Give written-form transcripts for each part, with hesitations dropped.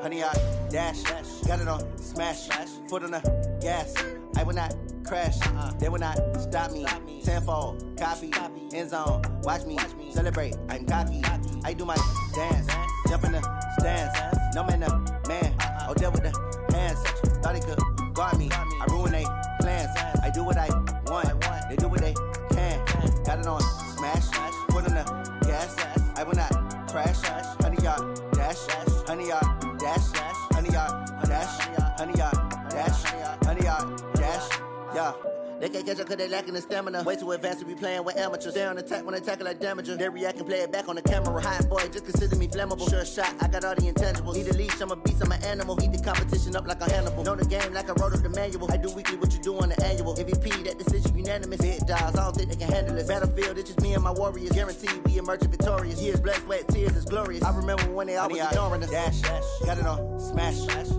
100-yard dash. Got it on smash. Foot on the gas. I will not crash. They will not stop me. Tenfold, copy, end zone. Watch me celebrate. I'm cocky. I do my dance. Jump in the stands. No man, no man. Odell with the hands. Thought he could guard me. I ruin they plans. I do what I want. They do what they can. Got it on smash. Foot on the gas. I will not crash. 100-yard dash. 100-yard dash. 100-yard dash. 100-yard dash. 100-yard dash. Yeah. They can't catch up cause they lacking the stamina. Way too advanced to be playing with amateurs. Stay on attack when I tackle like damager. They react and play it back on the camera. Hot boy, just consider me flammable. Sure shot, I got all the intangibles. Need a leash, I'm a beast, I'm an animal. Heat the competition up like a Hannibal. Know the game like I wrote up the manual. I do weekly what you do on the annual. MVP, that decision unanimous. Big dogs, I don't think they can handle it. Battlefield, it's just me and my warriors. Guaranteed we emerging victorious. Years, blood, sweat, tears, it's glorious. I remember when they always ignoring us. Dash, got it on smash.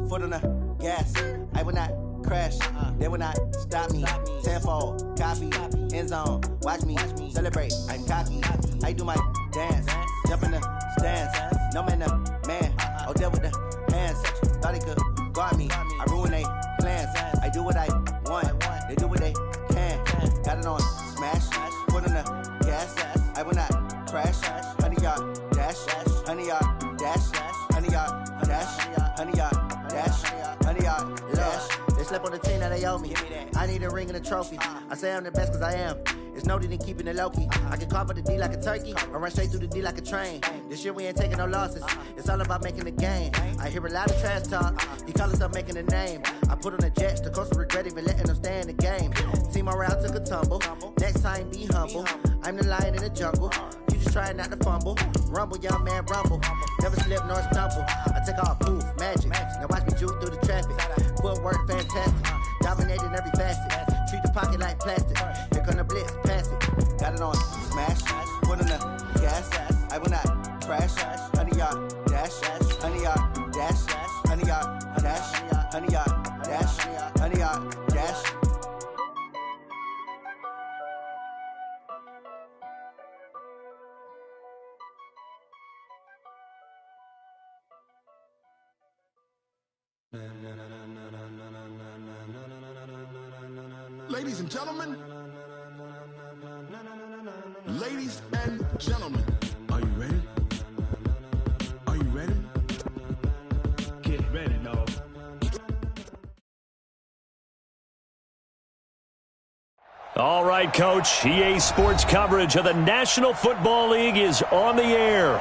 Foot on the gas. I will not crash. They will not stop me. Tenfold, copy, end zone. Watch me celebrate. I'm cocky. I do my dance. Jump in the stands. No man, no man. Odell with the hands. Thought he could guard me. I ruin they plans. I do what I want. They do what they can. Got it on smash. Foot on the gas. I will not crash. 100-yard dash. 100-yard dash. 100-yard dash. 100-yard dash. 100-yard dash. They slept on the team that they owe me. I need a ring and a trophy. I say I'm the best cause I am. It's no need in keeping it low-key. I can carve up the D like a turkey or run straight through the D like a train. This year we ain't taking no losses. It's all about making the game. I hear a lot of trash talk. He call himself making a name. I put on the Jets. The coach will regret even letting them stay in the game. Team morale took a tumble. Next time be humble. I'm the lion in the jungle. You just trying not to fumble. Rumble, young man, rumble. Never slip nor stumble. I take off, poof, magic. Now watch me juke through the traffic. Footwork fantastic. Dominating every facet. Treat the pocket like plastic. Here come the blitz, pass it. Got it on smash. Foot on the gas. I will not crash. 100-yard dash. 100-yard dash. 100-yard dash. 100-yard dash. 100-yard dash. Ladies and gentlemen, ladies and gentlemen, are you ready? Are you ready? Get ready, dog. All right, Coach. EA Sports coverage of the National Football League is on the air.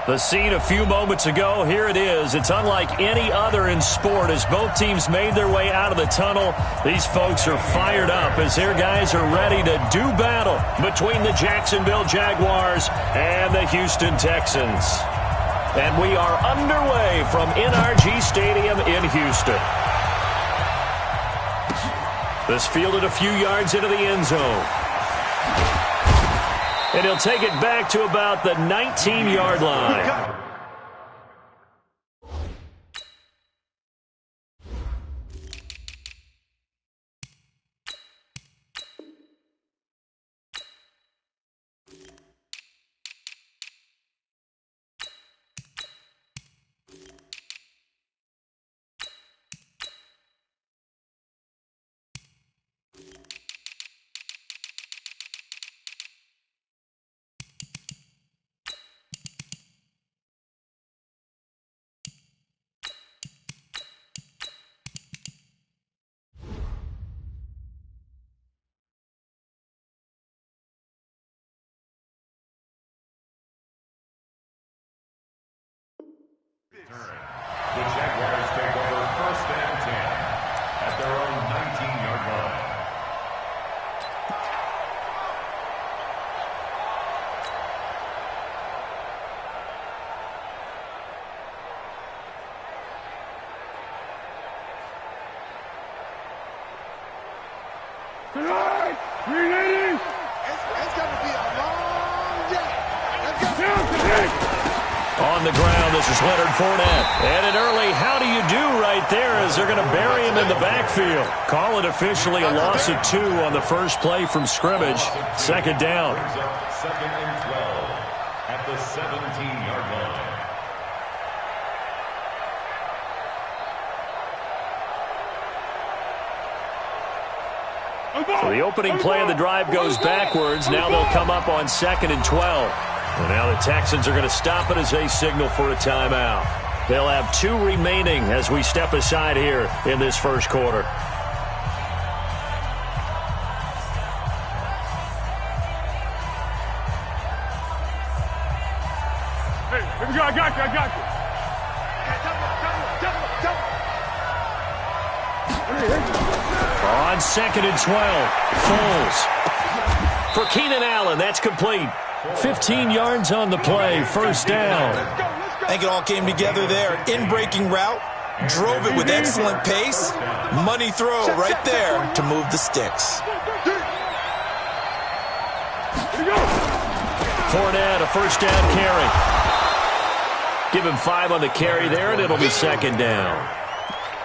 The scene a few moments ago, here it is. It's unlike any other in sport as both teams made their way out of the tunnel. These folks are fired up as their guys are ready to do battle between the Jacksonville Jaguars and the Houston Texans. And we are underway from NRG Stadium in Houston. This fielded a few yards into the end zone. And he'll take it back to about the 19-yard line. The Jaguars take over 1st and 10 at their own 19-yard line. Tonight, we ready? It's going to be a long day. Let's go. On the ground, this is Leonard Fournette. And an early how do you do right there as they're going to bury him in the backfield. Call it officially a loss of 2 on the first play from scrimmage. Second down. 2nd and 12 at the 17-yard line. So the opening play of the drive goes backwards. Now they'll come up on 2nd and 12. And now the Texans are going to stop it as they signal for a timeout. They'll have 2 remaining as we step aside here in this first quarter. Hey, here we go. I got you. On 2nd and 12, Foles. For Keenan Allen, that's complete. 15 yards on the play, first down. I think it all came together there. In-breaking route, drove it with excellent pace. Money throw right there to move the sticks. Fournette, a first down carry. Give him 5 on the carry there, and it'll be 2nd down.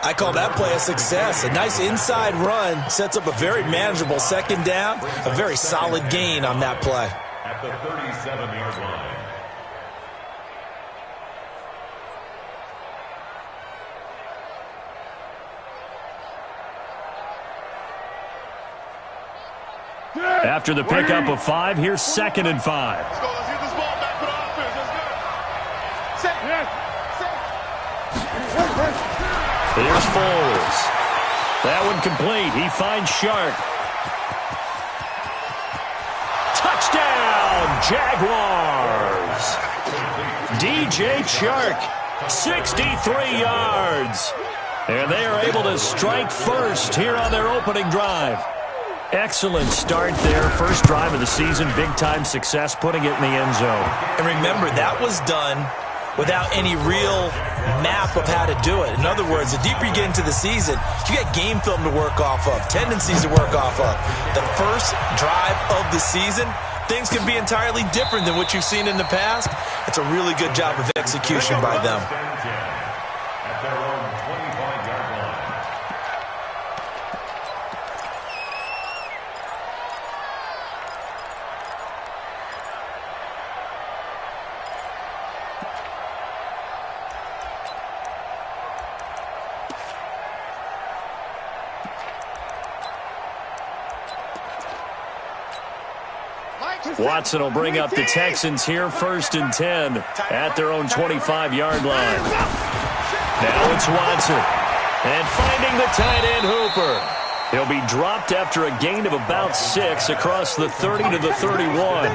I call that play a success. A nice inside run sets up a very manageable 2nd down. A very solid gain on that play. At the 37-yard line. After the pickup of 5, here's 2nd and 5. Let's go. Let's get this ball back for the offense. Let's go. Set. Here's Foles. That one complete. He finds Shark. Touchdown, Jaguars. DJ Chark, 63 yards. And they are able to strike first here on their opening drive. Excellent start there. First drive of the season. Big-time success, putting it in the end zone. And remember, that was done without any real map of how to do it. In other words, the deeper you get into the season, you got game film to work off of, tendencies to work off of. The first drive of the season, things can be entirely different than what you've seen in the past. It's a really good job of execution by them. At their own 25-yard line. Watson will bring up the Texans here, 1st and 10 at their own 25-yard line. Now it's Watson. And finding the tight end Hooper. He'll be dropped after a gain of about 6 across the 30 to the 31.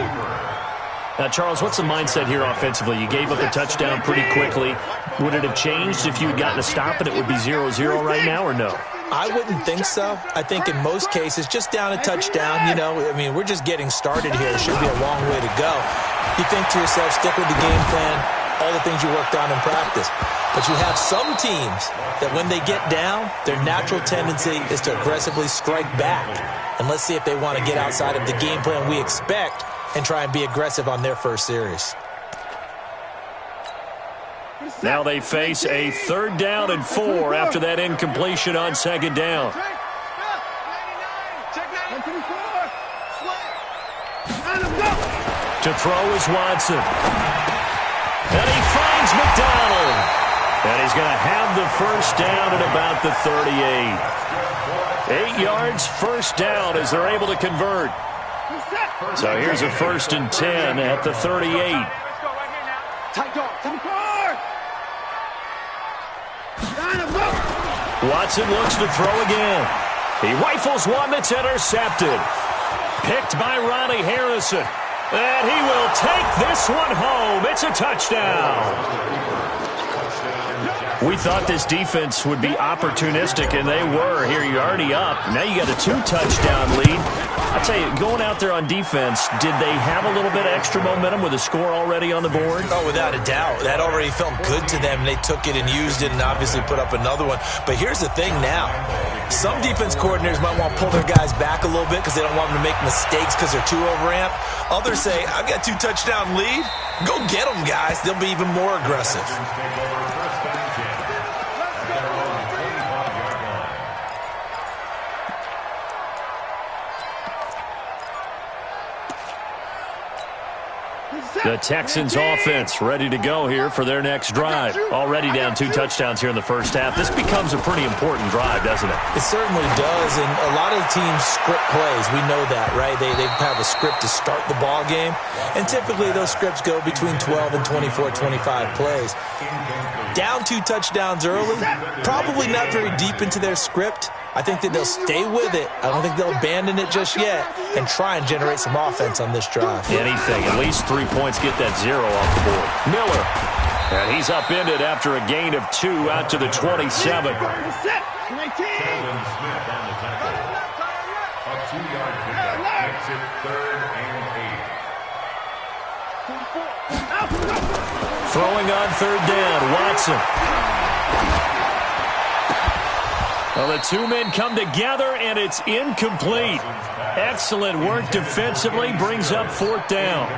Now, Charles, what's the mindset here offensively? You gave up a touchdown pretty quickly. Would it have changed if you had gotten a stop and it would be 0-0 right now, or no? I wouldn't think so. I think in most cases, just down a touchdown, you know, I mean, we're just getting started here. It should be a long way to go. You think to yourself, stick with the game plan, all the things you worked on in practice. But you have some teams that when they get down, their natural tendency is to aggressively strike back. And let's see if they want to get outside of the game plan we expect and try and be aggressive on their first series. Now they face a 3rd down and 4 after that incompletion on 2nd down. To throw is Watson. And he finds McDonald. And he's going to have the first down at about the 38. 8 yards, first down as they're able to convert. So here's a 1st and 10 at the 38. Watson looks to throw again. He rifles one that's intercepted. Picked by Ronnie Harrison. And he will take this one home. It's a touchdown. We thought this defense would be opportunistic, and they were. Here, you're already up. Now you got a 2-touchdown lead. I tell you, going out there on defense, did they have a little bit of extra momentum with a score already on the board? Oh, without a doubt. That already felt good to them. They took it and used it and obviously put up another one. But here's the thing now. Some defense coordinators might want to pull their guys back a little bit because they don't want them to make mistakes because they're too overamped. Others say, I've got 2-touchdown lead. Go get them, guys. They'll be even more aggressive. The Texans offense ready to go here for their next drive. Already down 2 touchdowns here in the first half. This becomes a pretty important drive, doesn't it? It certainly does, and a lot of the teams script plays. We know that, right? They have a script to start the ball game, and typically those scripts go between 12 and 24, 25 plays. Down 2 touchdowns early, probably not very deep into their script. I think that they'll stay with it. I don't think they'll abandon it just yet and try and generate some offense on this drive. Anything, at least 3 points, get that 0 off the board. Miller, and he's upended after a gain of 2 out to the 27. Calvin Smith on the tackle. A 2-yard pickup makes it 3rd and 8. Throwing on 3rd down, Watson. Well, the 2 men come together, and it's incomplete. Excellent work defensively, brings up 4th down.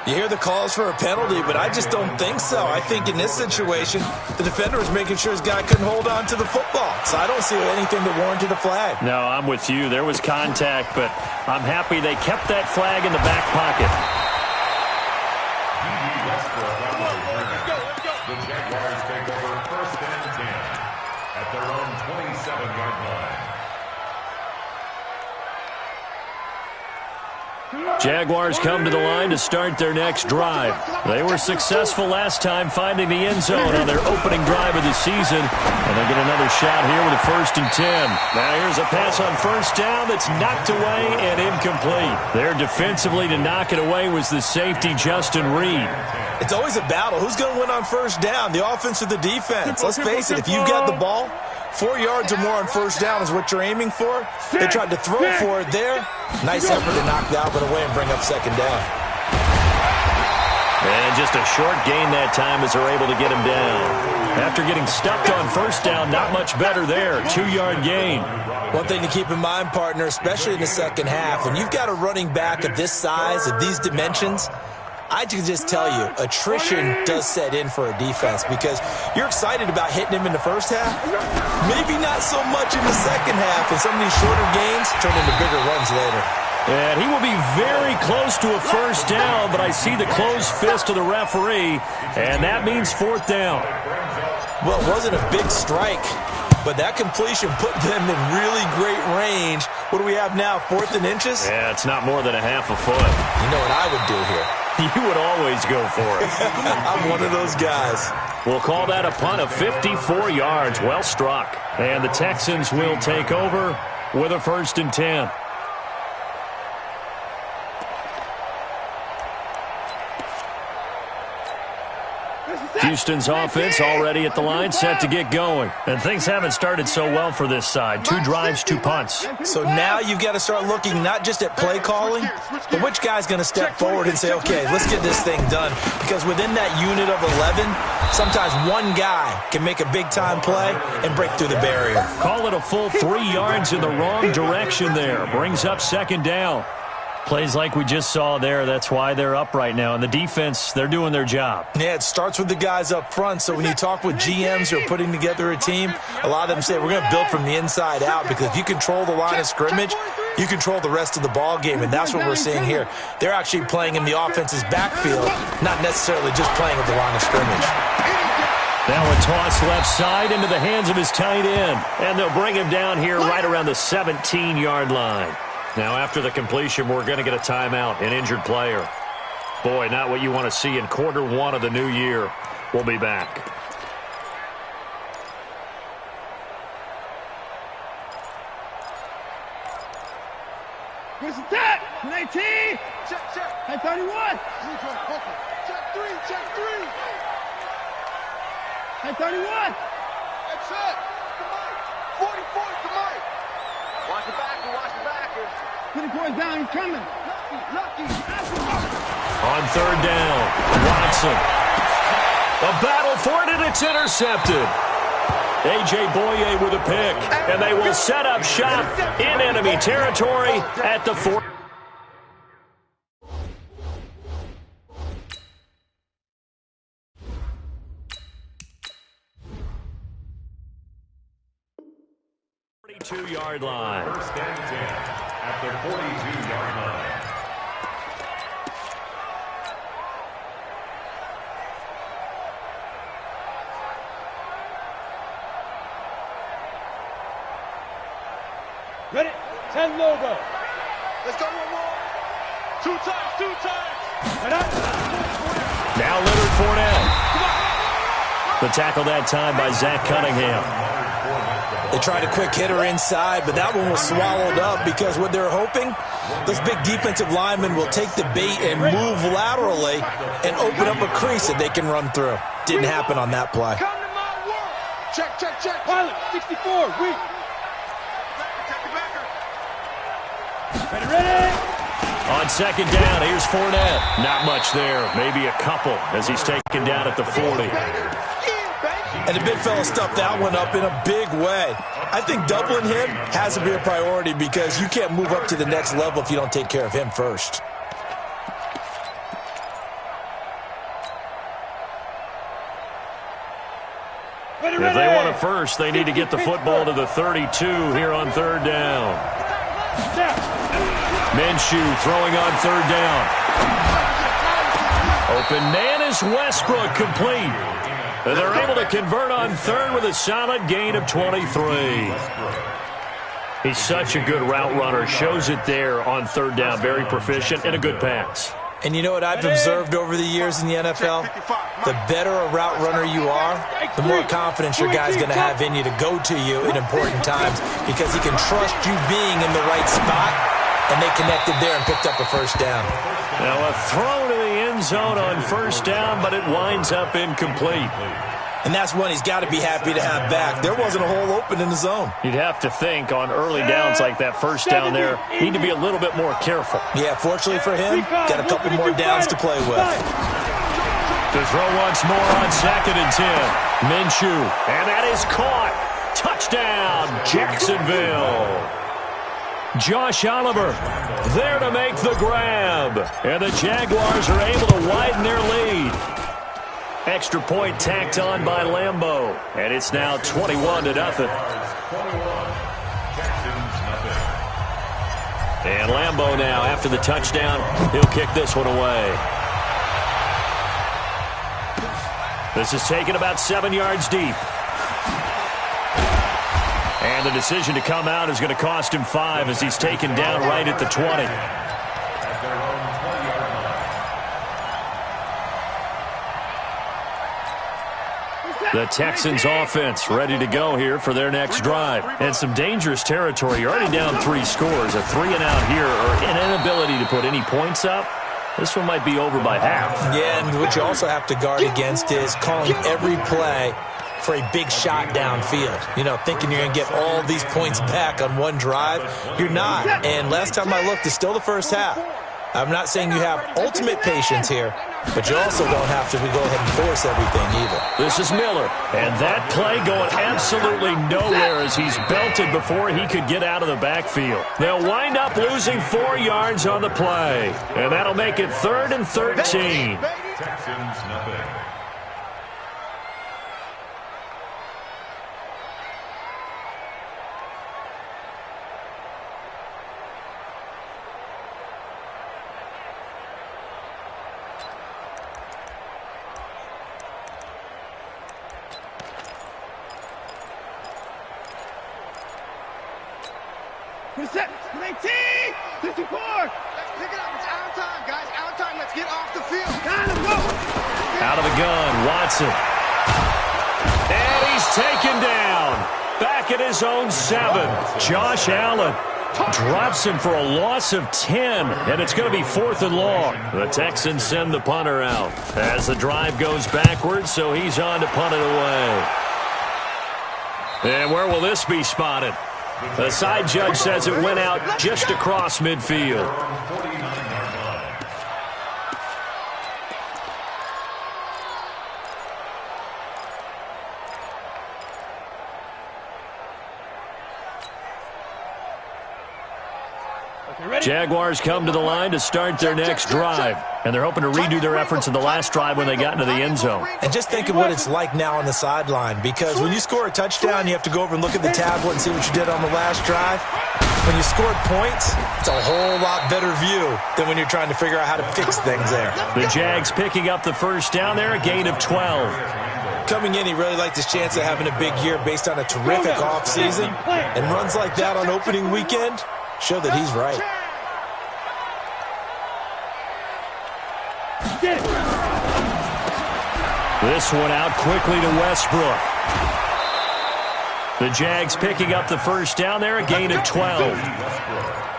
You hear the calls for a penalty, but I just don't think so. I think in this situation, the defender was making sure his guy couldn't hold on to the football. So I don't see anything that warranted a flag. No, I'm with you. There was contact, but I'm happy they kept that flag in the back pocket. The Jaguars take over 1st and 10 at their own 27-yard line. Jaguars come to the line to start their next drive. They were successful last time finding the end zone on their opening drive of the season, and they get another shot here with a 1st and 10. Now here's a pass on 1st down that's knocked away and incomplete. There defensively to knock it away was the safety Justin Reed. It's always a battle. Who's going to win on 1st down, the offense or the defense? Let's face it, if you've got the ball, 4 yards or more on 1st down is what you're aiming for. They tried to throw for it there. Nice effort to knock Dalvin away and bring up 2nd down. And just a short gain that time as they're able to get him down. After getting stuffed on 1st down, not much better there. 2-yard gain. One thing to keep in mind, partner, especially in the second half, when you've got a running back of this size, of these dimensions, I can just tell you, attrition does set in for a defense because you're excited about hitting him in the first half. Maybe not so much in the second half, and some of these shorter gains turn into bigger runs later. And he will be very close to a 1st down, but I see the closed fist of the referee, and that means 4th down. Well, it wasn't a big strike, but that completion put them in really great range. What do we have now, 4th and inches? Yeah, it's not more than a half a foot. You know what I would do here? You would always go for it. I'm one of those guys. We'll call that a punt of 54 yards. Well struck. And the Texans will take over with a 1st and 10. Houston's offense already at the line, set to get going. And things haven't started so well for this side. 2 drives, 2 punts. So now you've got to start looking not just at play calling, but which guy's going to step forward and say, okay, let's get this thing done. Because within that unit of 11, sometimes one guy can make a big-time play and break through the barrier. Call it a full 3 yards in the wrong direction there. Brings up 2nd down. Plays like we just saw there, that's why they're up right now. And the defense, they're doing their job. Yeah, it starts with the guys up front. So when you talk with GMs who are putting together a team, a lot of them say we're going to build from the inside out because if you control the line of scrimmage, you control the rest of the ball game, and that's what we're seeing here. They're actually playing in the offense's backfield, not necessarily just playing at the line of scrimmage. Now a toss left side into the hands of his tight end. And they'll bring him down here right around the 17-yard line. Now, after the completion, we're going to get a timeout, an injured player. Boy, not what you want to see in quarter 1 of the new year. We'll be back. Here's the tap. 19. Check, check. Hey, 31. Check 3, check 3. Hey, 31. That's it. 44 is the mic. Watch the backer, watch the backer. 24 down, he's coming. Lucky. On 3rd down, Watson. A battle for it, and it's intercepted. A.J. Boye with a pick, and they will set up shop in enemy territory at the 4. Yard line. 1st and 10 at their 42-yard line. 10 logo. Let's go one more. Two times. Now Leonard Fournette. The tackle that time by Zach Cunningham. They tried a quick hitter inside, but that one was swallowed up because what they're hoping, those big defensive linemen will take the bait and move laterally and open up a crease that they can run through. Didn't happen on that play. Come to my work. Check. Pilot, 64, weak. Ready. On second down, here's Fournette. Not much there. Maybe a couple as he's taken down at the 40. And the big fella stuffed that one up in a big way. I think doubling him has to be a priority because you can't move up to the next level if you don't take care of him first. If they want a first, they need to get the football to the 32 here on third down. Minshew throwing on third down. Open man is Westbrook, complete. And they're able to convert on third with a solid gain of 23. He's such a good route runner. Shows it there on third down. Very proficient and a good pass. And you know what I've observed over the years in the NFL? The better a route runner you are, the more confidence your guy's going to have in you to go to you in important times because he can trust you being in the right spot, and they connected there and picked up a first down. Now a throw to the end zone on first down, but it winds up incomplete. And that's one he's got to be happy to have back. There wasn't a hole open in the zone. You'd have to think on early downs like that first down there, need to be a little bit more careful. Yeah, fortunately for him, got a couple more downs to play with. To throw once more on second and 10. Minshew, and that is caught. Touchdown, Jacksonville. Josh Oliver there to make the grab. And the Jaguars are able to widen their lead. Extra point tacked on by Lambeau. And it's now 21-0. And Lambeau now, after the touchdown, he'll kick this one away. This is taken about 7 yards deep. And the decision to come out is going to cost him 5 as he's taken down right at the 20. The Texans offense ready to go here for their next drive. And some dangerous territory. You're already down 3 scores. A 3-and-out here or an inability to put any points up. This one might be over by half. Yeah, and what you also have to guard against is calling every play for a big shot downfield. You know, thinking you're going to get all these points back on one drive. You're not. And last time I looked, it's still the first half. I'm not saying you have ultimate patience here, but you also don't have to go ahead and force everything either. This is Miller, and that play going absolutely nowhere as he's belted before he could get out of the backfield. They'll wind up losing 4 yards on the play, and that'll make it 3rd and 13. Texans nothing. Set, 19, 54. Let's pick it up. It's out of time, guys. Out of time. Let's get off the field. Time to go. Out of the gun, Watson. And he's taken down. Back at his own 7. Josh Allen drops him for a loss of 10, and it's going to be 4th and long. The Texans send the punter out as the drive goes backwards, so he's on to punt it away. And where will this be spotted? The side judge says it went out just across midfield. Jaguars come to the line to start their next drive, and they're hoping to redo their efforts in the last drive when they got into the end zone. And just think of what it's like now on the sideline, because when you score a touchdown, you have to go over and look at the tablet and see what you did on the last drive. When you scored points, it's a whole lot better view than when you're trying to figure out how to fix things there. The Jags picking up the first down there, a gain of 12. Coming in, he really liked his chance of having a big year based on a terrific offseason, and runs like that on opening weekend, show that he's right. This one out quickly to Westbrook. The Jags picking up the first down there, a gain of 12.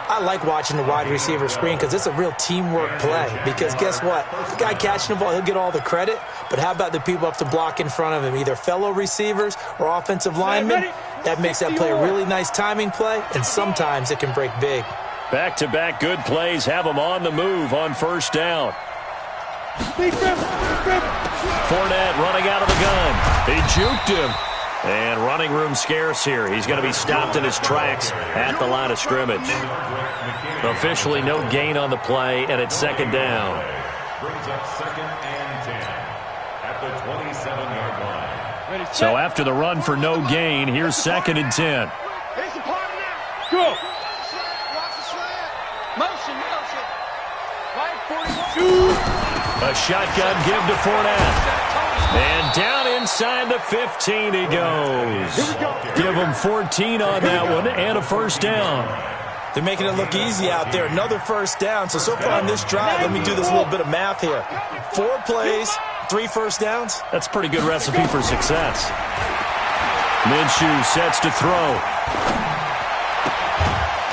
I like watching the wide receiver screen because it's a real teamwork play. Because guess what? The guy catching the ball, he'll get all the credit. But how about the people up to block in front of him, either fellow receivers or offensive linemen? That makes that play a really nice timing play, and sometimes it can break big. Back-to-back good plays have him on the move on first down. Fournette running out of the gun. He juked him. And running room scarce here. He's going to be stopped in his tracks at the line of scrimmage. Officially no gain on the play, and it's second down. Brings up 2nd and 10 at the 27-yard line. So after the run for no gain, here's 2nd and 10. Here's the party now. Go. Watch the slant. Motion. Right 41. A shotgun give to Fournette. And down inside the 15 he goes. Give him 14 on that one and a first down. They're making it look easy out there. Another first down. So far on this drive, let me do this little bit of math here. 4 plays, 3 first downs. That's a pretty good recipe for success. Minshew sets to throw.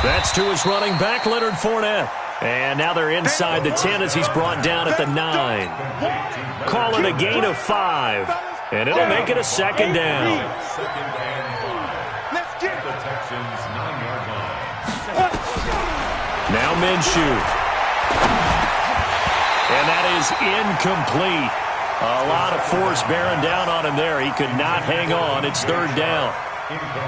That's to his running back, Leonard Fournette. And now they're inside the 10 as he's brought down at the 9. Call it a gain of 5. And it'll make it a second down. Let's get The Texans' 9-yard line. Now Minshew. And that is incomplete. A lot of force bearing down on him there. He could not hang on. It's third down.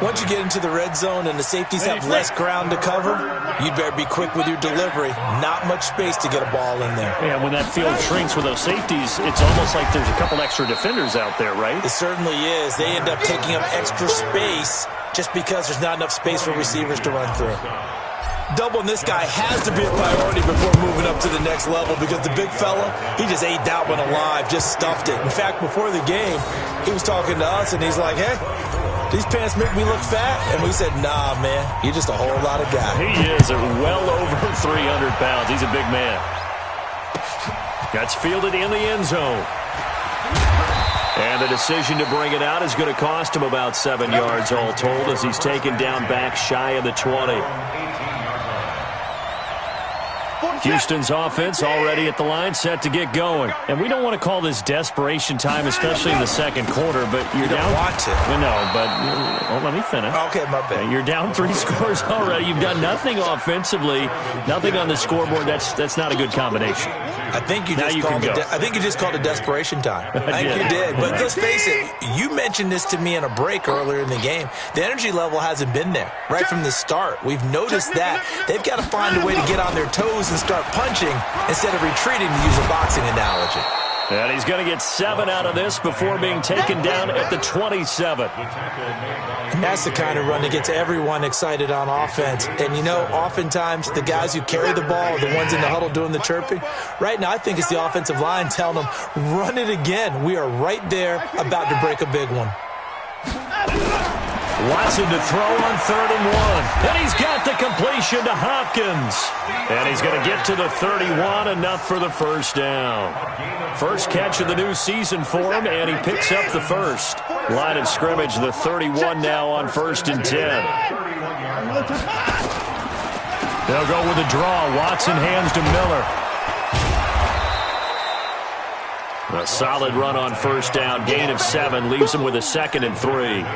Once you get into the red zone and the safeties have less ground to cover, you'd better be quick with your delivery. Not much space to get a ball in there. Yeah, when that field shrinks with those safeties, it's almost like there's a couple extra defenders out there, right? It certainly is. They end up taking up extra space just because there's not enough space for receivers to run through. Doubling this guy has to be a priority before moving up to the next level because the big fella, he just ate that one alive, just stuffed it. In fact, before the game, he was talking to us, and he's like, hey, these pants make me look fat. And we said, nah, man, you're just a whole lot of guy. He is well over 300 pounds. He's a big man. That's fielded in the end zone. And the decision to bring it out is going to cost him about 7 yards all told as he's taken down back shy of the 20. Houston's offense already at the line, set to get going. And we don't want to call this desperation time, especially in the second quarter, but you're down. You don't want to. No, but let me finish. Okay, my bad. You're down 3 scores already. You've done nothing offensively, nothing on the scoreboard. That's not a good combination. I think you just called it desperation time. I think you did. But let's face it, you mentioned this to me in a break earlier in the game. The energy level hasn't been there right from the start. We've noticed that. They've got to find a way to get on their toes and start punching instead of retreating, to use a boxing analogy. And he's going to get 7 out of this before being taken down at the 27. And that's the kind of run that gets everyone excited on offense. And, you know, oftentimes the guys who carry the ball are the ones in the huddle doing the chirping. Right now, I think it's the offensive line telling them, run it again. We are right there about to break a big one. Watson to throw on 3rd and 1. And he's got the completion to Hopkins. And he's going to get to the 31, enough for the first down. First catch of the new season for him, and he picks up the first. Line of scrimmage, the 31 now on 1st and 10. They'll go with a draw. Watson hands to Miller. A solid run on first down. Gain of 7 leaves him with a 2nd and 3.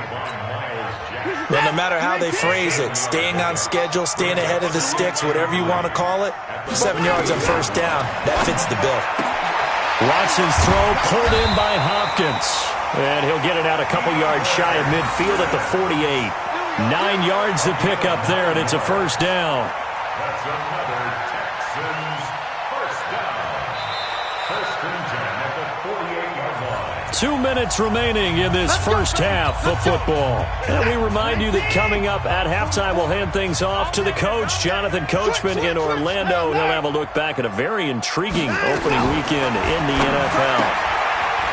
Well, no matter how they phrase it, staying on schedule, staying ahead of the sticks, whatever you want to call it, 7 yards on first down, that fits the bill. Watson's throw pulled in by Hopkins. And he'll get it out a couple yards shy of midfield at the 48. 9 yards to pick up there, and it's a first down. That's another Texans first down. 1st and 10 at the 48-yard line. 2 minutes remaining in this first half of football. And we remind you that coming up at halftime, we'll hand things off to the coach, Jonathan Coachman in Orlando. He'll have a look back at a very intriguing opening weekend in the NFL.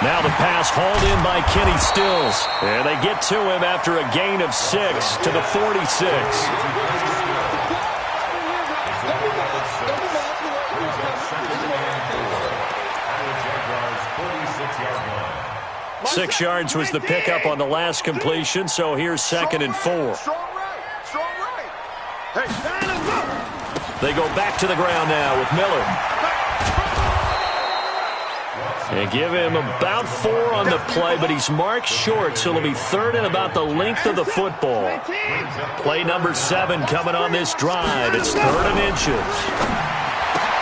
Now the pass hauled in by Kenny Stills. And they get to him after a gain of 6 to the 46. 6 yards was the pickup on the last completion, so here's 2nd and 4. Strong right. Strong right. Hey, They go back to the ground now with Miller. They give him about 4 on the play, but he's marked short, so it'll be 3rd and about the length of the football. Play number 7 coming on this drive. It's 3rd and inches.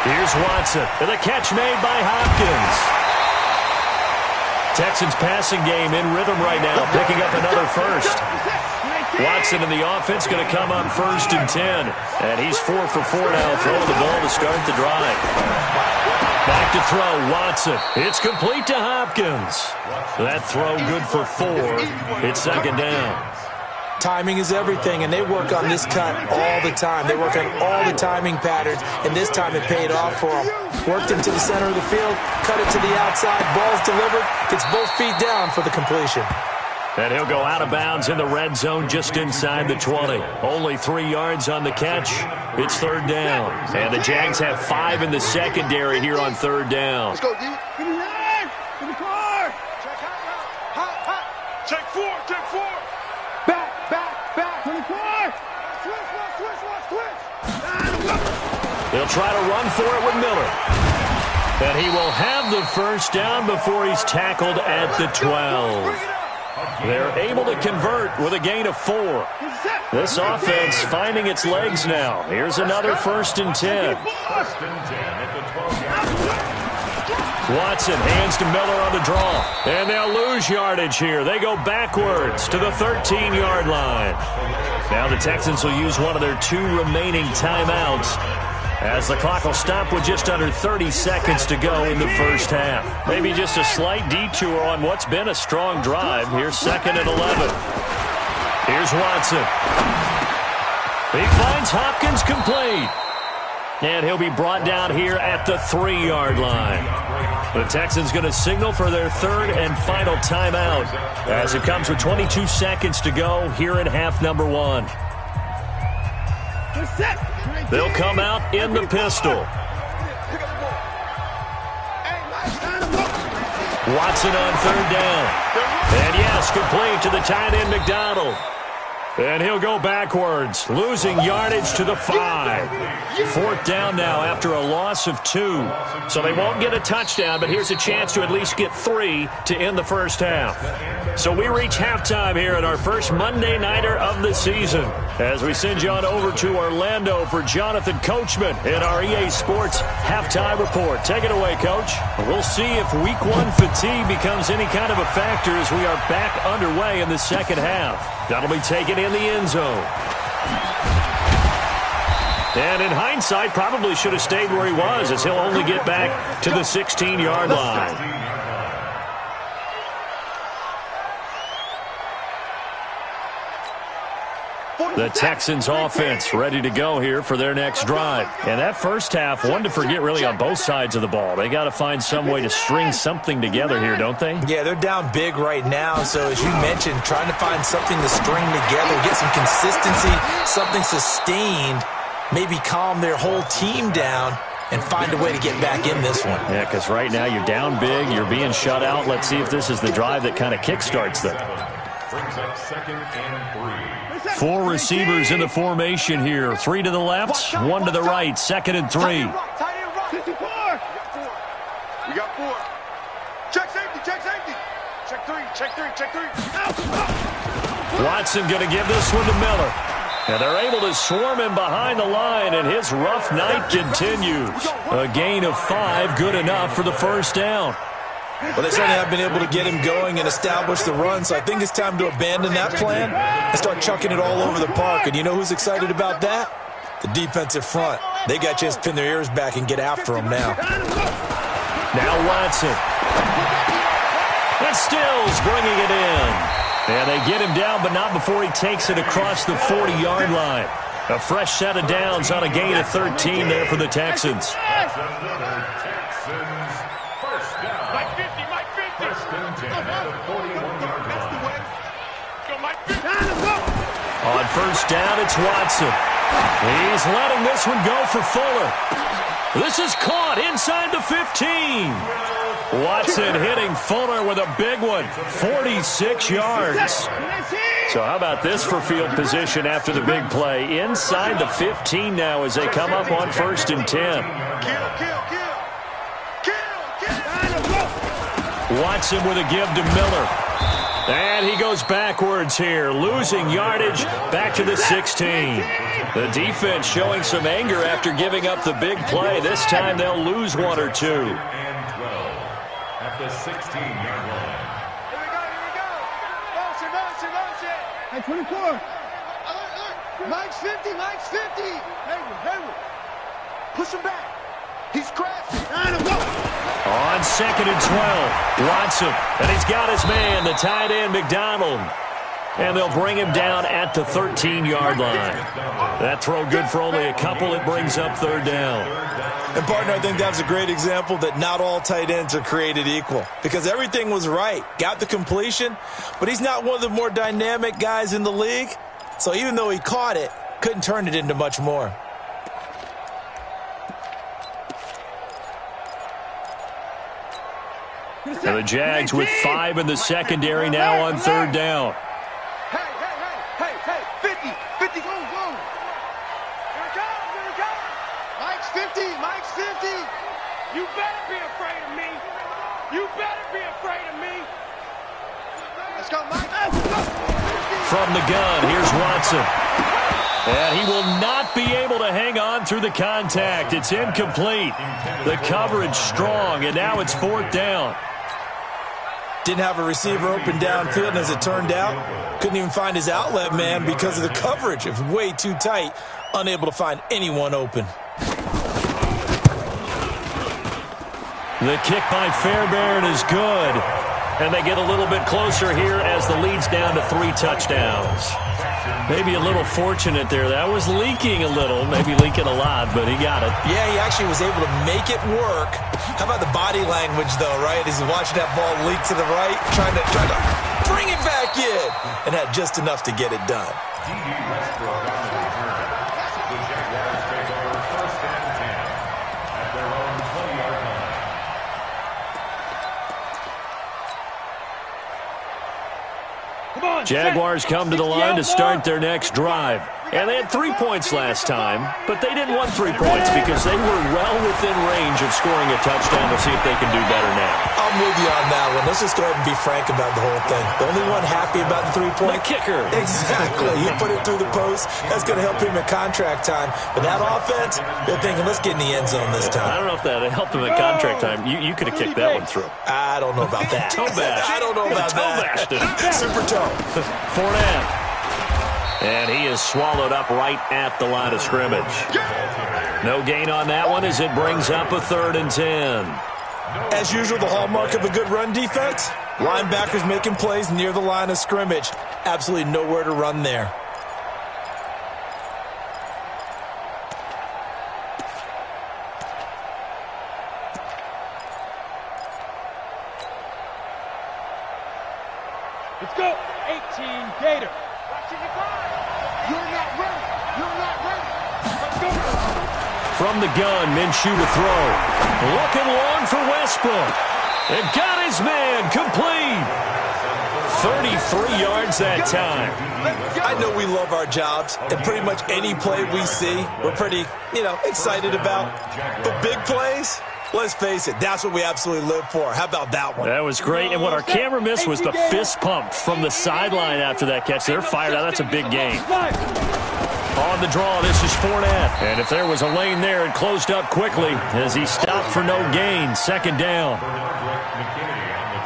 Here's Watson, and the catch made by Hopkins. Texans passing game in rhythm right now, picking up another first. Watson in the offense going to come up 1st and 10. And he's 4 for 4 now, throwing the ball to start the drive. Back to throw, Watson. It's complete to Hopkins. That throw good for 4. It's 2nd down. Timing is everything, and they work on this cut all the time. They work on all the timing patterns, and this time it paid off for them. Worked him to the center of the field, cut it to the outside, ball's delivered, gets both feet down for the completion. And he'll go out of bounds in the red zone just inside the 20. Only 3 yards on the catch. It's 3rd down. And the Jags have 5 in the secondary here on 3rd down. let's go, D. Get in the car. Check hot. Check 4. Back. To the car. Switch. They'll try to run for it with Miller. And he will have the 1st down before he's tackled at the 12. They're able to convert with a gain of 4. This offense finding its legs now. Here's another 1st and 10. Watson hands to Miller on the draw. And they'll lose yardage here. They go backwards to the 13-yard line. Now the Texans will use one of their 2 remaining timeouts, as the clock will stop with just under 30 seconds to go in the first half. Maybe just a slight detour on what's been a strong drive. Here's 2nd and 11. Here's Watson. He finds Hopkins complete. And he'll be brought down here at the 3-yard line. The Texans going to signal for their 3rd and final timeout, as it comes with 22 seconds to go here in half number 1. They'll come out in the pistol. Watson on 3rd down. And yes, complete to the tight end McDonald. And he'll go backwards, losing yardage to the 5. 4th down now after a loss of 2. So they won't get a touchdown, but here's a chance to at least get 3 to end the first half. So we reach halftime here at our first Monday Nighter of the season, as we send you on over to Orlando for Jonathan Coachman in our EA Sports Halftime Report. Take it away, Coach. We'll see if Week 1 fatigue becomes any kind of a factor as we are back underway in the second half. That'll be taken in the end zone. And in hindsight, probably should have stayed where he was, as he'll only get back to the 16-yard line. The Texans offense ready to go here for their next drive. And that first half, one to forget really on both sides of the ball. They got to find some way to string something together here, don't they? Yeah, they're down big right now. So as you mentioned, trying to find something to string together, get some consistency, something sustained, maybe calm their whole team down and find a way to get back in this one. Yeah, because right now you're down big, you're being shut out. Let's see if this is the drive that kind of kickstarts them. Brings up 2nd and 3. 4 receivers in the formation here. 3 to the left, 1 to the right. 2nd and 3. We got 4. Check safety. Check 3. Watson going to give this one to Miller. And they're able to swarm him behind the line, and his rough night continues. A gain of 5, good enough for the first down. Well, they certainly have been able to get him going and establish the run, so I think it's time to abandon that plan and start chucking it all over the park. And you know who's excited about that? The defensive front. They got to just pin their ears back and get after him now. Now Watson. And Stills bringing it in. And they get him down, but not before he takes it across the 40-yard line. A fresh set of downs on a gain of 13 there for the Texans. That's another Texans first down. First and 10 at the 41-yard line. On first down, it's Watson. He's letting this one go for Fuller. This is caught inside the 15. Watson hitting Fuller with a big one, 46 yards. So how about this for field position after the big play? Inside the 15 now as they come up on 1st and 10. Watson with a give to Miller. And he goes backwards here, losing yardage back to the 16. The defense showing some anger after giving up the big play. This time they'll lose 1 or 2. And 12 at the 16-yard line. Here we go. Motion. Hey, 24. Mike's 50. Hayward. Push him back. He's crashing. On 2nd and 12, Watson, and he's got his man, the tight end, McDonald. And they'll bring him down at the 13-yard line. That throw good for only a couple. It brings up 3rd down. And, partner, I think that's a great example that not all tight ends are created equal. Because everything was right. Got the completion, but he's not one of the more dynamic guys in the league. So even though he caught it, couldn't turn it into much more. And the Jags with 5 in the secondary now on 3rd down. Hey, 50, go. Here it comes. Mike's 50. You better be afraid of me. Let's go, Mike. From the gun, here's Watson. And he will not be able to hang on through the contact. It's incomplete. The coverage strong, and now it's 4th down. Didn't have a receiver open downfield, and as it turned out, couldn't even find his outlet man because of the coverage. It was way too tight, unable to find anyone open. The kick by Fairbairn is good. And they get a little bit closer here as the lead's down to 3 touchdowns. Maybe a little fortunate there. That was leaking a little, maybe leaking a lot, but he got it. Yeah, he actually was able to make it work. How about the body language, though, right? As he's watching that ball leak to the right, trying to bring it back in, and had just enough to get it done. D.D. Westbrook on the return. The Jaguars take over 1st and 10 at their own 20-yard line. Jaguars come to the line to start their next drive. And they had 3 points last time, but they didn't want 3 points because they were well within range of scoring a touchdown. We'll see if they can do better now. I'm with you on that one. Let's just go ahead and be frank about the whole thing. The only one happy about the 3-point? The kicker. Exactly. He put it through the post. That's going to help him in contract time. But that offense, they're thinking, let's get in the end zone this time. I don't know if that helped him in contract time. You could have kicked that one through. I don't know about that. Toe bash. I don't know about that. Super toe. Fournette. And he is swallowed up right at the line of scrimmage. No gain on that one as it brings up a 3rd and 10. As usual, the hallmark of a good run defense, linebackers making plays near the line of scrimmage. Absolutely nowhere to run there. Let's go. 18 Gator. You're not ready. Let's go. From the gun, Minshew to throw. Looking long for Westbrook. And got his man complete. 33 yards that time. I know we love our jobs, and pretty much any play we see, we're pretty, excited about. But big plays, let's face it, that's what we absolutely live for. How about that one? That was great. And what our camera missed was the fist pump from the sideline after that catch. They're fired out. That's a big gain. On the draw, this is Fournette. And if there was a lane there, it closed up quickly as he stopped for no gain. 2nd down.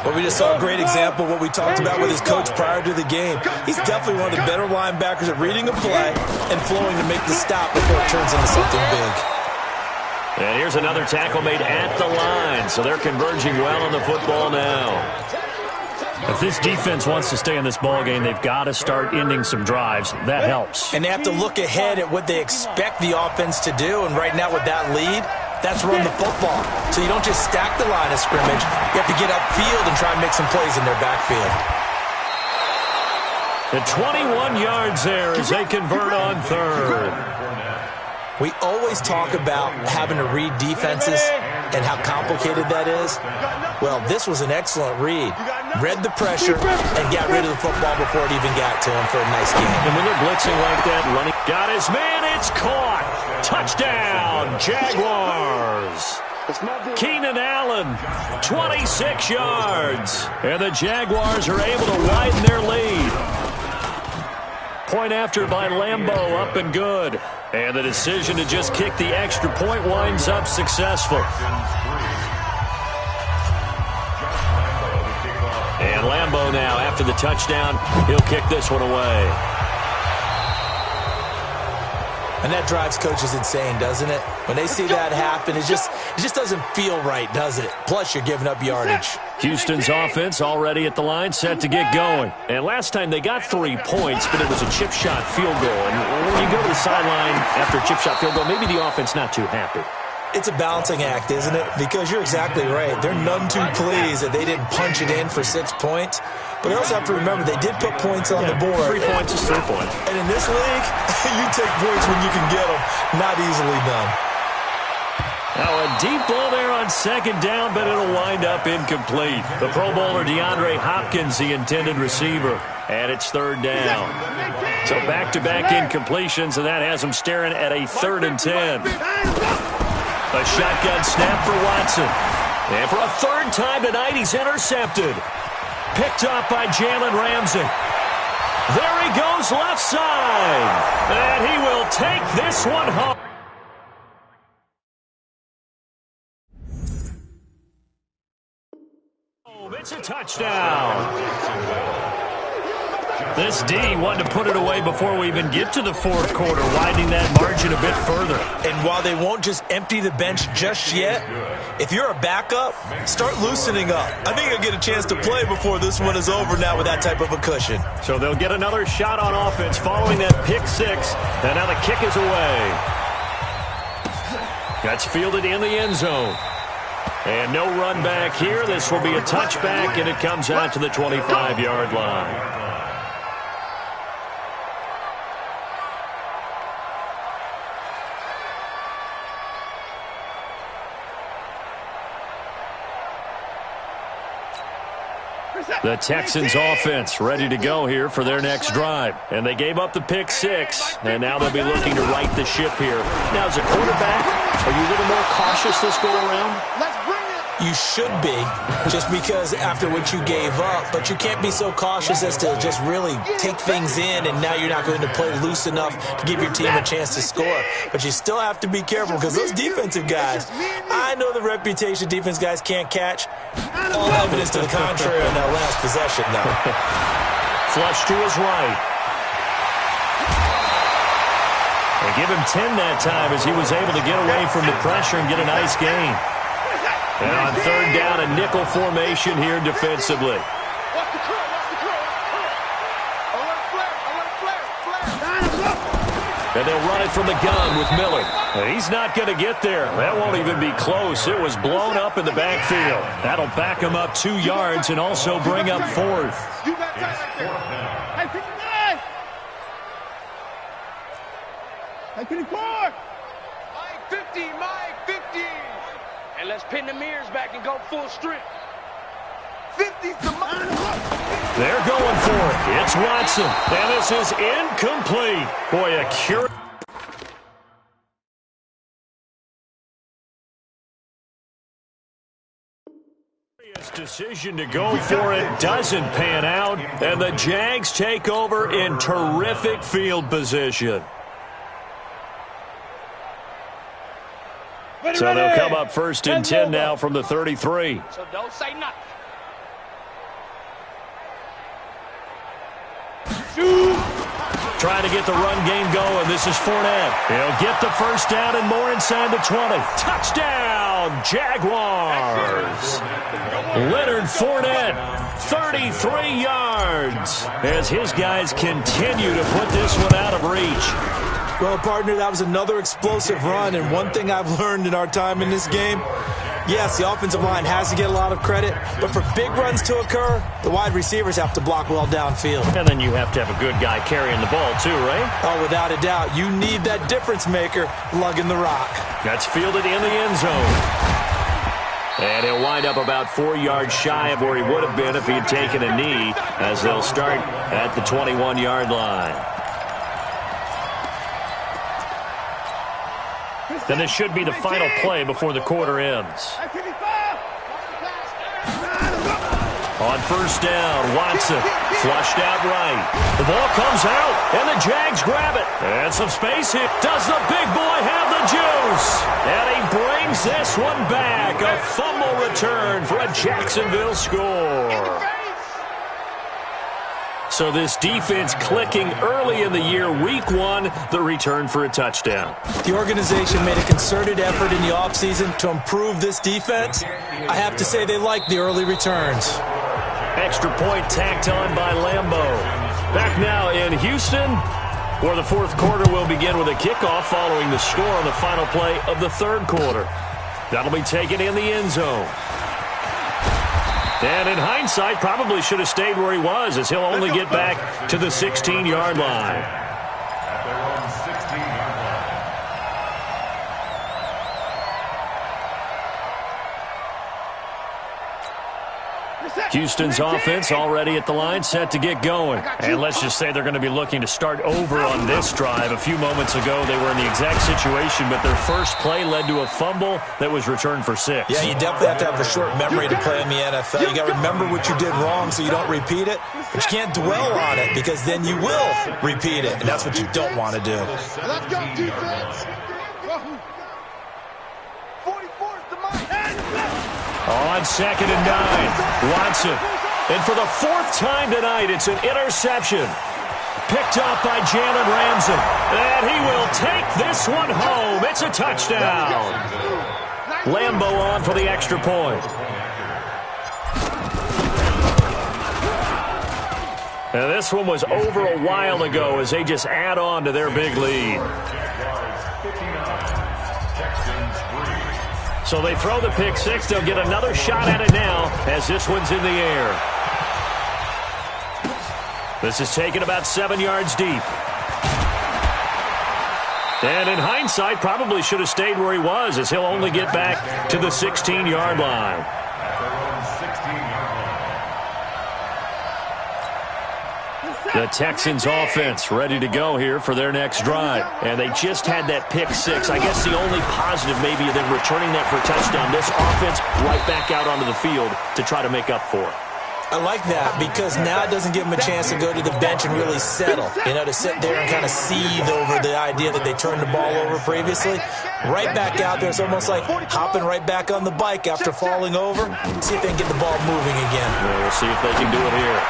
Well, we just saw a great example of what we talked about with his coach prior to the game. He's definitely one of the better linebackers at reading a play and flowing to make the stop before it turns into something big. And here's another tackle made at the line. So they're converging well on the football now. If this defense wants to stay in this ballgame, they've got to start ending some drives. That helps. And they have to look ahead at what they expect the offense to do. And right now with that lead, that's run the football. So you don't just stack the line of scrimmage. You have to get upfield and try and make some plays in their backfield. The 21 yards there as they convert on 3rd. We always talk about having to read defenses and how complicated that is. Well, this was an excellent read. Read the pressure and got rid of the football before it even got to him for a nice game. And when they're blitzing like that, running, got his man, it's caught. Touchdown, Jaguars. Keenan Allen, 26 yards. And the Jaguars are able to widen their lead. Point after by Lambeau, up and good. And the decision to just kick the extra point winds up successful. And Lambeau now, after the touchdown, he'll kick this one away. And that drives coaches insane, doesn't it? When they see that happen, it just doesn't feel right, does it? Plus, you're giving up yardage. Houston's offense already at the line, set to get going. And last time they got 3 points, but it was a chip shot field goal. And when you go to the sideline after a chip shot field goal, maybe the offense not too happy. It's a balancing act, isn't it? Because you're exactly right. They're none too pleased that they didn't punch it in for 6 points. But they also have to remember they did put points on the board. 3 points is 3 points. And in this league, you take points when you can get them. Not easily done. Now a deep ball there on second down, but it'll wind up incomplete. The Pro Bowler DeAndre Hopkins, the intended receiver. And it's third down. So back-to-back incompletions, and that has him staring at a 3rd and 10. A shotgun snap for Watson. And for a 3rd time tonight, he's intercepted. Picked up by Jalen Ramsey. There he goes left side. And he will take this one home. It's a touchdown. This D wanted to put it away before we even get to the 4th quarter, widening that margin a bit further. And while they won't just empty the bench just yet, if you're a backup, start loosening up. I think you'll get a chance to play before this one is over now with that type of a cushion. So they'll get another shot on offense following that pick 6. And now the kick is away. That's fielded in the end zone. And no run back here. This will be a touchback, and it comes out to the 25-yard line. The Texans offense ready to go here for their next drive. And they gave up the pick 6, and now they'll be looking to right the ship here. Now, as a quarterback, are you a little more cautious this go around? You should be, just because after what you gave up, but you can't be so cautious as to just really take things in, and now you're not going to play loose enough to give your team a chance to score. But you still have to be careful, because those defensive guys, I know the reputation defense guys can't catch. All evidence to the contrary on that last possession, though. Flush to his right. They give him 10 that time as he was able to get away from the pressure and get a nice gain. And on 3rd down, a nickel formation here defensively. And they'll run it from the gun with Miller. And he's not going to get there. That won't even be close. It was blown up in the backfield. That'll back him up 2 yards and also bring up 4th. Mike 54! Mike 50, Mike 50! And let's pin the mirrors back and go full strength. 50's the Mike! They're going for it. It's Watson. And this is incomplete. Boy, a curious decision to go for it doesn't pan out. And the Jags take over in terrific field position. So they'll come up 1st and 10 now from the 33. So don't say nothing. Trying to get the run game going. This is Fournette. He'll get the 1st down and more inside the 20. Touchdown, Jaguars. Leonard Fournette, 33 yards, as his guys continue to put this one out of reach. Well, partner, that was another explosive run, and one thing I've learned in our time in this game, Yes, the offensive line has to get a lot of credit, but for big runs to occur, the wide receivers have to block well downfield. And then you have to have a good guy carrying the ball too, right? Oh, without a doubt. You need that difference maker lugging the rock. That's fielded in the end zone. And he'll wind up about 4 yards shy of where he would have been if he had taken a knee, as they'll start at the 21-yard line. Then this should be the final play before the quarter ends. On first down, Watson flushed out right. The ball comes out, and the Jags grab it. And some space here. Does the big boy have the juice? And he brings this one back. A fumble return for a Jacksonville score. So this defense clicking early in the year, week one, the return for a touchdown. The organization made a concerted effort in the offseason to improve this defense. I have to say they like the early returns. Extra point tacked on by Lambeau. Back now in Houston, where the fourth quarter will begin with a kickoff following the score on the final play of the third quarter. That'll be taken in the end zone. And in hindsight, probably should have stayed where he was, as he'll only get back to the 16-yard line. Houston's offense already at the line, set to get going. And let's just say they're going to be looking to start over on this drive. A few moments ago, they were in the exact situation, but their first play led to a fumble that was returned for 6. Yeah, you definitely have to have a short memory to play in the NFL. You got to remember what you did wrong so you don't repeat it, but you can't dwell on it because then you will repeat it, and that's what you don't want to do. Let's go, defense. 44's the mic. On 2nd and 9, Watson. And for the 4th time tonight, it's an interception. Picked up by Jalen Ramsey. And he will take this one home. It's a touchdown. Lambeau on for the extra point. And this one was over a while ago as they just add on to their big lead. So they throw the pick 6. They'll get another shot at it now as this one's in the air. This is taken about 7 yards deep. And in hindsight, probably should have stayed where he was, as he'll only get back to the 16-yard line. The Texans offense ready to go here for their next drive. And they just had that pick 6. I guess the only positive maybe of them returning that for a touchdown. This offense right back out onto the field to try to make up for it. I like that because now it doesn't give them a chance to go to the bench and really settle. You know, to sit there and kind of seethe over the idea that they turned the ball over previously. Right back out there. It's almost like hopping right back on the bike after falling over. See if they can get the ball moving again. Well, we'll see if they can do it here.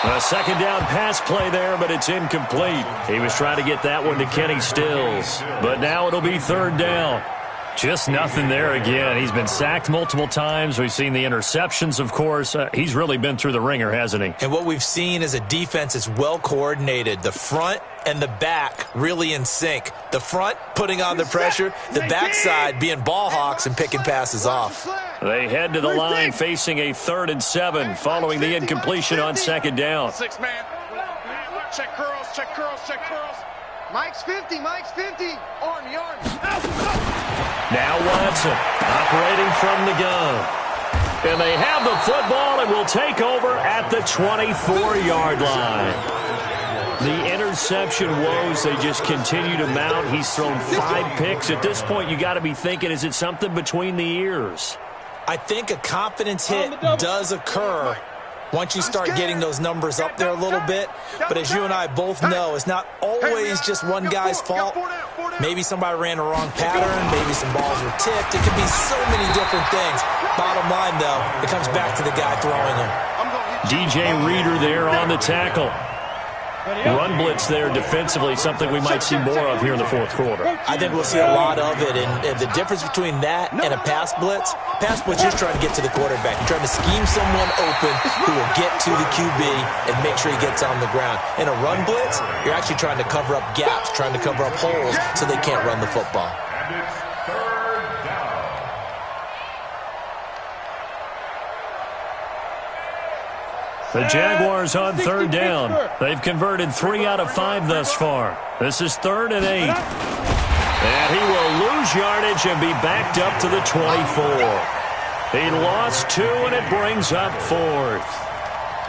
A second down pass play there, but it's incomplete. He was trying to get that one to Kenny Stills. But now it'll be 3rd down. Just nothing there again. He's been sacked multiple times. We've seen the interceptions, of course. He's really been through the ringer, hasn't he? And what we've seen is a defense that's well coordinated. The front and the back really in sync. The front putting on the pressure, the backside being ball hawks and picking passes off. They head to the line facing a 3rd and 7 following the incompletion on 2nd down. 6 man. Check curls, check curls, check curls. Mike's 50, Mike's 50. Army. Now Watson operating from the gun. And they have the football and will take over at the 24-yard line. The interception woes, they just continue to mount. He's thrown 5 picks. At this point, you got to be thinking, is it something between the ears? I think a confidence hit does occur once you start getting those numbers up there a little bit. But as you and I both know, it's not always just one guy's fault. Maybe somebody ran the wrong pattern. Maybe some balls were tipped. It could be so many different things. Bottom line, though, it comes back to the guy throwing them. DJ Reader there on the tackle. Run blitz there defensively, something we might see more of here in the fourth quarter. I think we'll see a lot of it, and the difference between that and a pass blitz is trying to get to the quarterback. You're trying to scheme someone open who will get to the QB and make sure he gets on the ground. In a run blitz, you're actually trying to cover up gaps, trying to cover up holes so they can't run the football. And it's 3rd down. The Jaguars on third down. They've converted 3 out of 5 thus far. This is 3rd and 8. And he will lose yardage and be backed up to the 24. He lost 2, and it brings up 4th.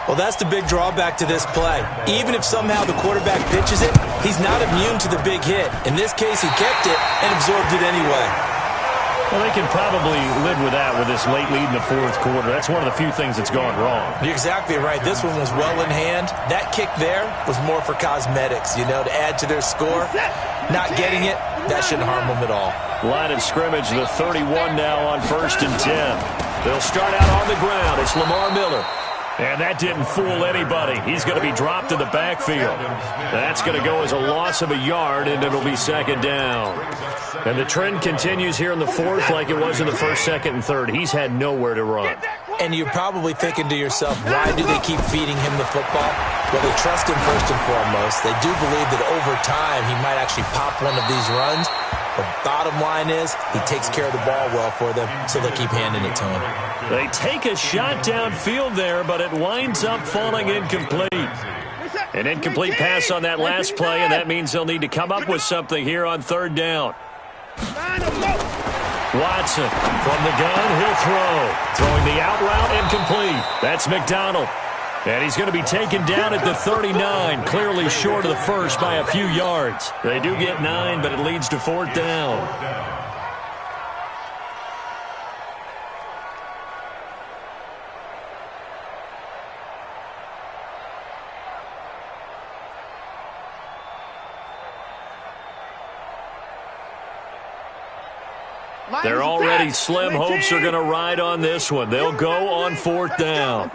Well, that's the big drawback to this play. Even if somehow the quarterback pitches it, he's not immune to the big hit. In this case, he kept it and absorbed it anyway. Well, they can probably live with that with this late lead in the 4th quarter. That's one of the few things that's gone wrong. You're exactly right. This one was well in hand. That kick there was more for cosmetics, to add to their score. Not getting it, that shouldn't harm them at all. Line of scrimmage, the 31 now on 1st and 10. They'll start out on the ground. It's Lamar Miller. And that didn't fool anybody. He's going to be dropped in the backfield. That's going to go as a loss of a yard, and it'll be 2nd down. And the trend continues here in the 4th like it was in the 1st, 2nd, and 3rd. He's had nowhere to run. And you're probably thinking to yourself, why do they keep feeding him the football? Well, they trust him first and foremost. They do believe that over time he might actually pop one of these runs. The bottom line is he takes care of the ball well for them, so they'll keep handing it to him. They take a shot downfield there, but it winds up falling incomplete. An incomplete pass on that last play, and that means they'll need to come up with something here on 3rd down. Watson from the gun, he'll throw. Throwing the out route, incomplete. That's McDonald. And he's going to be taken down at the 39, clearly short of the first by a few yards. They do get 9, but it leads to 4th down. They're already slim. Hopes are going to ride on this one. They'll go on 4th down.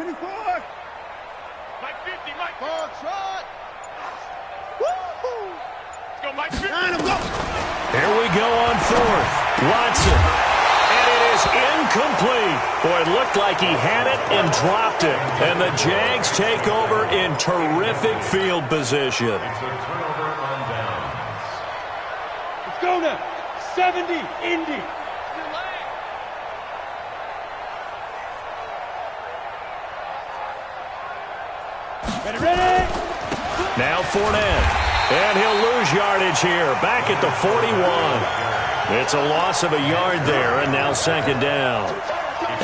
Here we go on 4th. Watson. And it is incomplete. Boy, it looked like he had it and dropped it. And the Jags take over in terrific field position. Let's go now. 70, Indy. Ready? Now Fournette. And he'll lose yardage here. Back at the 41. It's a loss of a yard there, and now 2nd down.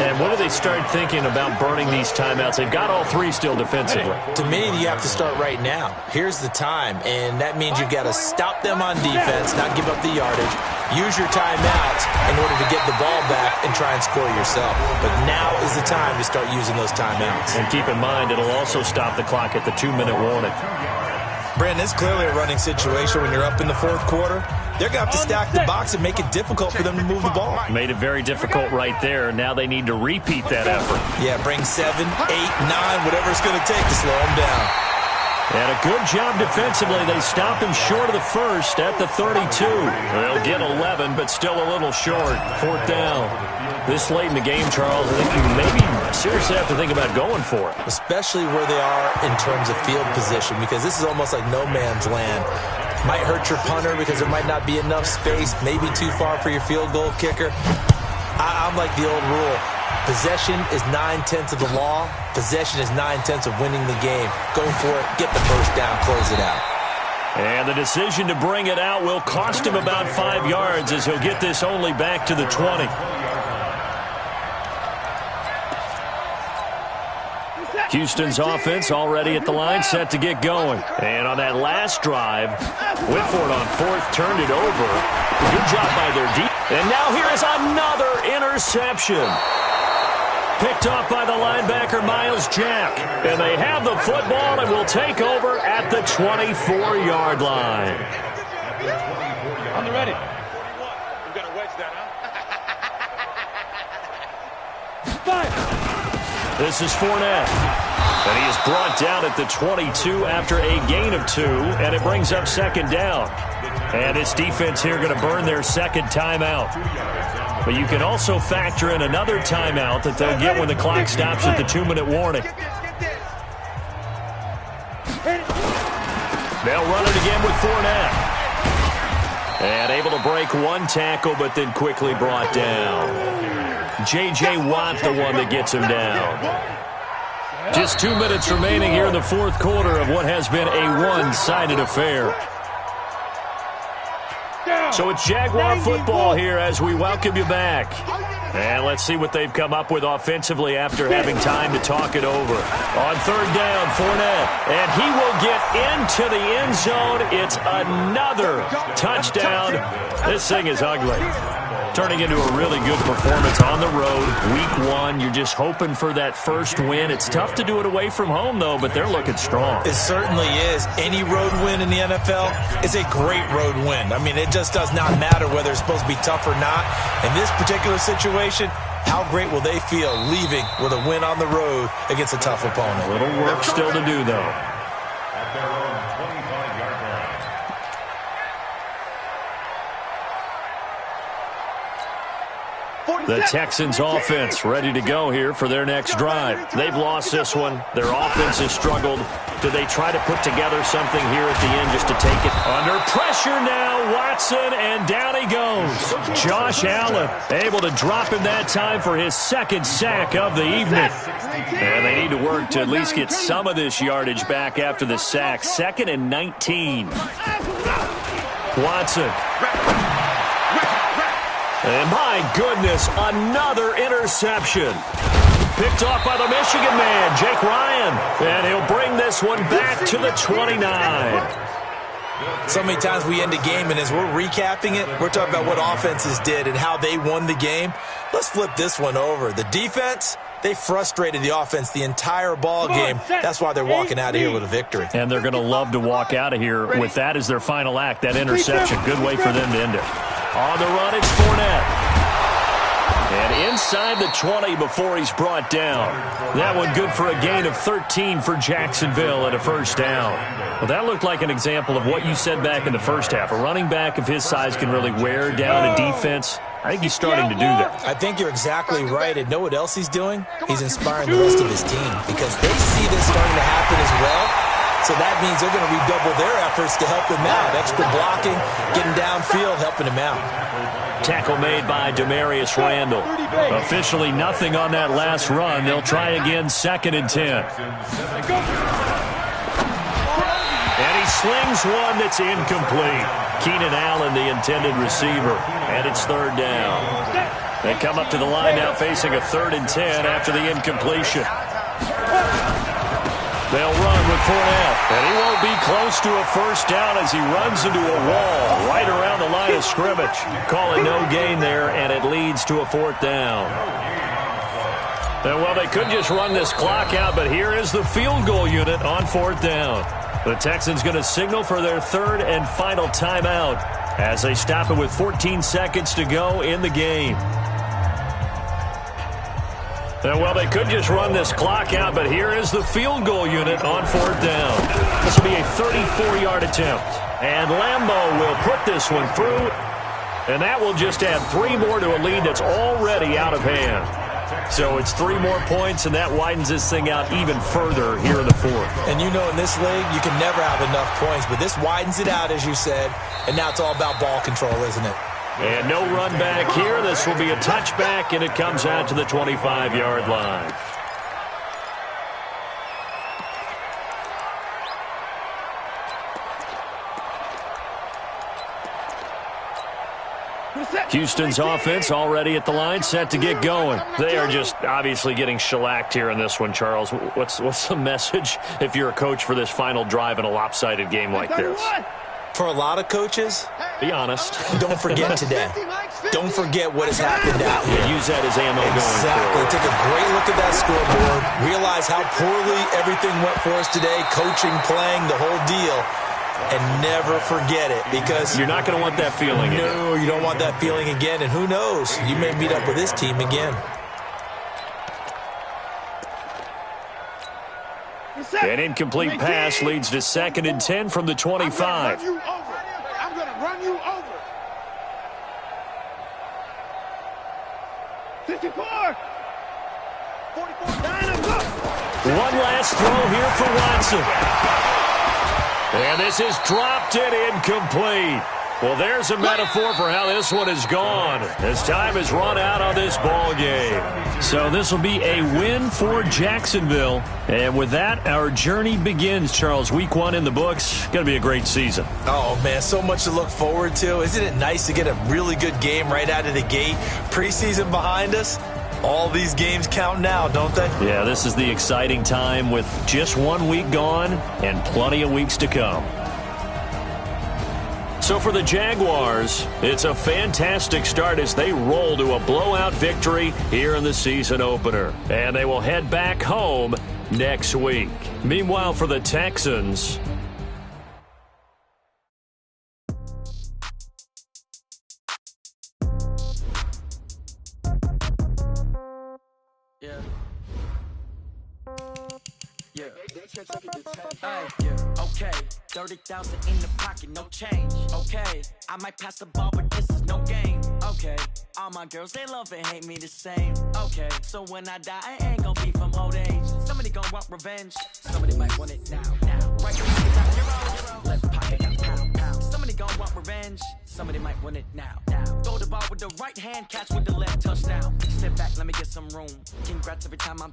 And when do they start thinking about burning these timeouts? They've got all 3 still defensively. To me, you have to start right now. Here's the time, and that means you've got to stop them on defense, not give up the yardage. Use your timeouts in order to get the ball back and try and score yourself. But now is the time to start using those timeouts. And keep in mind, it'll also stop the clock at the 2-minute warning. Brandon, it's clearly a running situation when you're up in the 4th quarter. They're going to have to stack the box and make it difficult for them to move the ball. Made it very difficult right there. Now they need to repeat that effort. Yeah, bring 7, 8, 9, whatever it's going to take to slow them down. And a good job defensively. They stop him short of the first at the 32. They'll get 11, but still a little short. 4th down. This late in the game, Charles, I think you maybe seriously have to think about going for it. Especially where they are in terms of field position, because this is almost like no man's land. Might hurt your punter because there might not be enough space, maybe too far for your field goal kicker. I'm like the old rule. Possession is 9/10 of the law. Possession is 9/10 of winning the game. Go for it. Get the first down. Close it out. And the decision to bring it out will cost him about 5 yards as he'll get this only back to the 20. Houston's offense already at the line, set to get going. And on that last drive, Whitford on 4th turned it over. Good job by their deep. And now here is another interception. Picked off by the linebacker, Miles Jack. And they have the football and will take over at the 24-yard line. On the ready. You got to wedge that, huh? Fire. This is Fournette. And he is brought down at the 22 after a gain of 2, and it brings up 2nd down. And this defense here going to burn their 2nd timeout. But you can also factor in another timeout that they'll get when the clock stops at the 2-minute warning. They'll run it again with Fournette. And able to break one tackle, but then quickly brought down. J.J. Watt, the one that gets him down. Just 2 minutes remaining here in the fourth quarter of what has been a one-sided affair. So it's Jaguar football here as we welcome you back. And let's see what they've come up with offensively after having time to talk it over. On third down, Fournette. And he will get into the end zone. It's another touchdown. This thing is ugly. Turning into a really good performance on the road. Week 1, you're just hoping for that first win. It's tough to do it away from home, though, but they're looking strong. It certainly is. Any road win in the NFL is a great road win. I mean, it just does not matter whether it's supposed to be tough or not. In this particular situation, how great will they feel leaving with a win on the road against a tough opponent? A little work still to do, though. At their own 25-yard line. The Texans offense ready to go here for their next drive. They've lost this one. Their offense has struggled. Do they try to put together something here at the end just to take it? Under pressure now, Watson, and down he goes. Josh Allen able to drop him that time for his second sack of the evening. And they need to work to at least get some of this yardage back after the sack. 2nd and 19. Watson. And my goodness, another interception. Picked off by the Michigan man, Jake Ryan. And he'll bring this one back to the 29. So many times we end a game, and as we're recapping it, we're talking about what offenses did and how they won the game. Let's flip this one over. The defense, they frustrated the offense the entire ball game. That's why they're walking out of here with a victory. And they're going to love to walk out of here with that as their final act, that interception. Good way for them to end it. On the run, it's Fournette. And inside the 20 before he's brought down. That one good for a gain of 13 for Jacksonville and a first down. Well, that looked like an example of what you said back in the first half. A running back of his size can really wear down a defense. I think he's starting to do that. I think you're exactly right. And know what else he's doing? He's inspiring the rest of his team because they see this starting to happen as well. So that means they're going to redouble their efforts to help him out. Extra blocking, getting downfield, helping him out. Tackle made by Demarius Randall. Officially nothing on that last run. They'll try again, 2nd and 10. And he slings one that's incomplete. Keenan Allen, the intended receiver. And it's 3rd down. They come up to the line now facing a 3rd and 10 after the incompletion. They'll run with Fournette, and he won't be close to a first down as he runs into a wall right around the line of scrimmage. Call it no gain there, and it leads to a 4th down. And, well, they could just run this clock out, but here is the field goal unit on 4th down. The Texans going to signal for their 3rd and final timeout as they stop it with 14 seconds to go in the game. And, well, they could just run this clock out, but here is the field goal unit on 4th down. This will be a 34-yard attempt. And Lambeau will put this one through, and that will just add 3 more to a lead that's already out of hand. So it's 3 more points, and that widens this thing out even further here in the 4th. And you know in this league, you can never have enough points, but this widens it out, as you said, and now it's all about ball control, isn't it? And no run back here. This will be a touchback, and it comes out to the 25-yard line. Houston's offense already at the line, set to get going. They are just obviously getting shellacked here in this one, Charles. What's the message if you're a coach for this final drive in a lopsided game like this? For a lot of coaches, be honest. Don't forget today. Don't forget what has happened out here. Use that as ammo going forward. Exactly. Take a great look at that scoreboard. Realize how poorly everything went for us today. Coaching, playing, the whole deal. And never forget it because you're not going to want that feeling again. No, you don't want that feeling again. And who knows? You may meet up with this team again. An incomplete pass leads to 2nd and 10 from the 25. I'm going to run you over. 54. 44. One last throw here for Watson. And this is dropped and incomplete. Well, there's a metaphor for how this one is gone as time has run out on this ball game. So this will be a win for Jacksonville. And with that, our journey begins, Charles. Week 1 in the books. Going to be a great season. Oh, man, so much to look forward to. Isn't it nice to get a really good game right out of the gate? Preseason behind us. All these games count now, don't they? Yeah, this is the exciting time with just 1 week gone and plenty of weeks to come. So for the Jaguars, it's a fantastic start as they roll to a blowout victory here in the season opener. And they will head back home next week. Meanwhile, for the Texans, Okay, 30,000 in the pocket, no change. Okay, I might pass the ball, but this is no game. Okay, all my girls, they love and hate me the same. Okay, so when I die, I ain't gonna be from old age. Somebody gonna want revenge, somebody might want it now. Right now, left pocket got pound. Somebody gonna want revenge, somebody might want it now. Throw the ball with the right hand, catch with the left, touchdown. Sit back, let me get some room. Congrats every time I'm